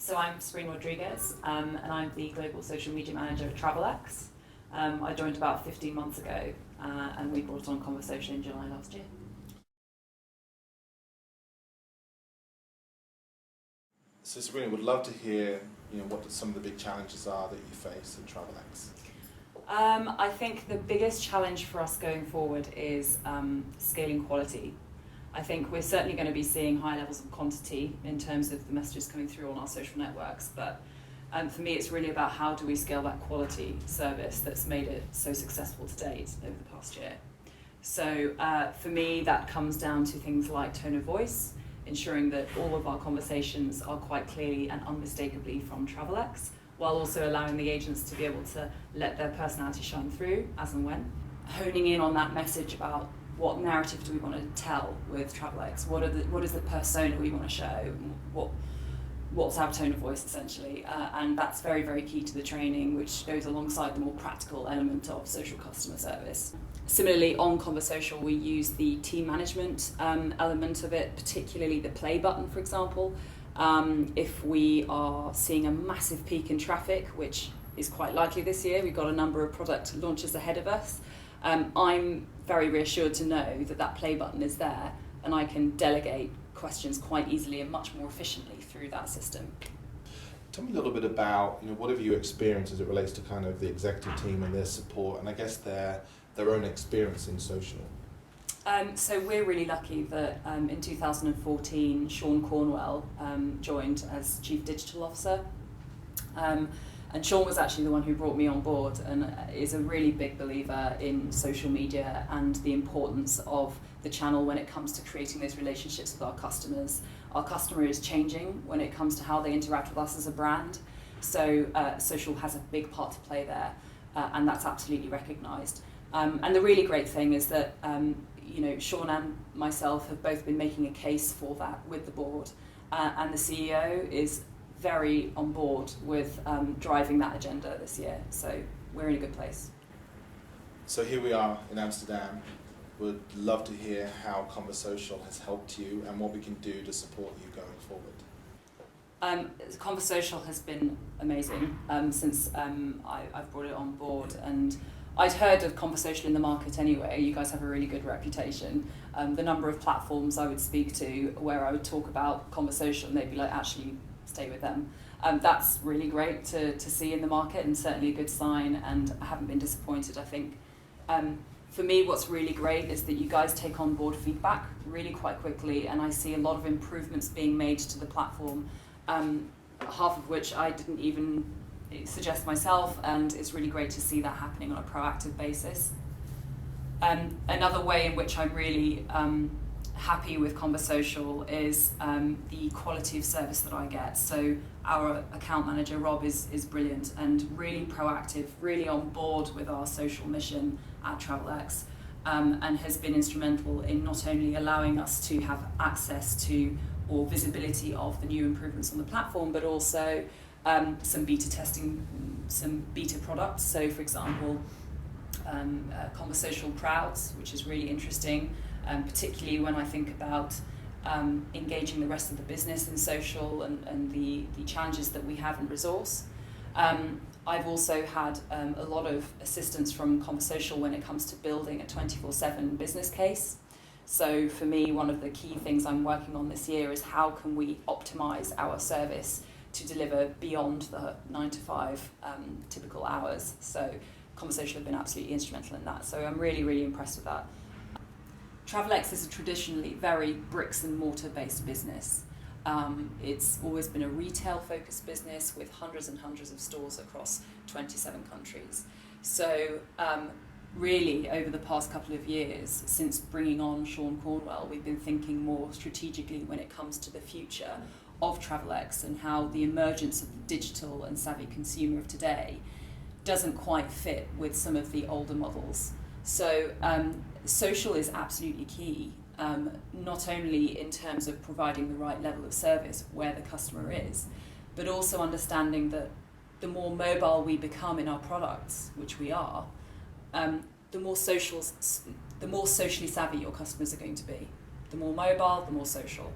So I'm Sabrina Rodriguez, and I'm the Global Social Media Manager at Travelex. I joined about 15 months ago, and we brought on Conversocial in July last year. So Sabrina, would love to hear, what some of the big challenges are that you face in Travelex. I think the biggest challenge for us going forward is scaling quality. I think we're certainly going to be seeing high levels of quantity in terms of the messages coming through on our social networks, but for me it's really about how do we scale that quality service that's made it so successful to date over the past year. So for me that comes down to things like tone of voice, ensuring that all of our conversations are quite clearly and unmistakably from Travelex, while also allowing the agents to be able to let their personality shine through as and when. Honing in on that message about what narrative do we want to tell with Travelex, what is the persona we want to show, what's our tone of voice essentially, and that's very, very key to the training, which goes alongside the more practical element of social customer service. Similarly, on Conversocial, we use the team management element of it, particularly the play button, for example. If we are seeing a massive peak in traffic, which is quite likely this year, we've got a number of product launches ahead of us, I'm very reassured to know that that play button is there and I can delegate questions quite easily and much more efficiently through that system. Tell me a little bit about, what have you experienced as it relates to kind of the executive team and their support and I guess their own experience in social? So we're really lucky that in 2014 Sean Cornwell joined as Chief Digital Officer. And Sean was actually the one who brought me on board and is a really big believer in social media and the importance of the channel when it comes to creating those relationships with our customers. Our customer is changing when it comes to how they interact with us as a brand. So social has a big part to play there, and that's absolutely recognised. And the really great thing is that Sean and myself have both been making a case for that with the board, and the CEO is very on board with driving that agenda this year. So we're in a good place. So here we are in Amsterdam. Would love to hear how Conversocial has helped you and what we can do to support you going forward. Conversocial has been amazing since I've brought it on board, and I'd heard of Conversocial in the market anyway. You guys have a really good reputation. The number of platforms I would speak to where I would talk about Conversocial and they'd be like, actually stay with them. That's really great to see in the market and certainly a good sign, and I haven't been disappointed. I think for me what's really great is that you guys take on board feedback really quite quickly, and I see a lot of improvements being made to the platform, half of which I didn't even suggest myself, and it's really great to see that happening on a proactive basis. Another way in which I'm really happy with Conversocial is the quality of service that I get. So our account manager Rob is brilliant and really proactive, really on board with our social mission at Travelex, and has been instrumental in not only allowing us to have access to or visibility of the new improvements on the platform, but also some beta testing, some beta products. So for example, Conversocial Crowds, which is really interesting, particularly when I think about engaging the rest of the business in social and the challenges that we have in resource. I've also had a lot of assistance from Conversocial when it comes to building a 24/7 business case. So for me, one of the key things I'm working on this year is how can we optimize our service to deliver beyond the 9 to 5 typical hours. So Conversocial have been absolutely instrumental in that. So I'm really, really impressed with that. Travelex is a traditionally very bricks and mortar based business. It's always been a retail focused business with hundreds and hundreds of stores across 27 countries. So really over the past couple of years, since bringing on Sean Cornwell, we've been thinking more strategically when it comes to the future of Travelex and how the emergence of the digital and savvy consumer of today doesn't quite fit with some of the older models. So social is absolutely key, not only in terms of providing the right level of service where the customer is, but also understanding that the more mobile we become in our products, which we are, the more socially savvy your customers are going to be. The more mobile, the more social.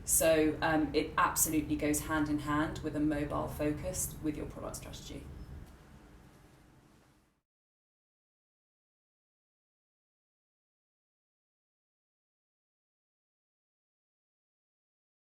So it absolutely goes hand in hand with a mobile focus with your product strategy.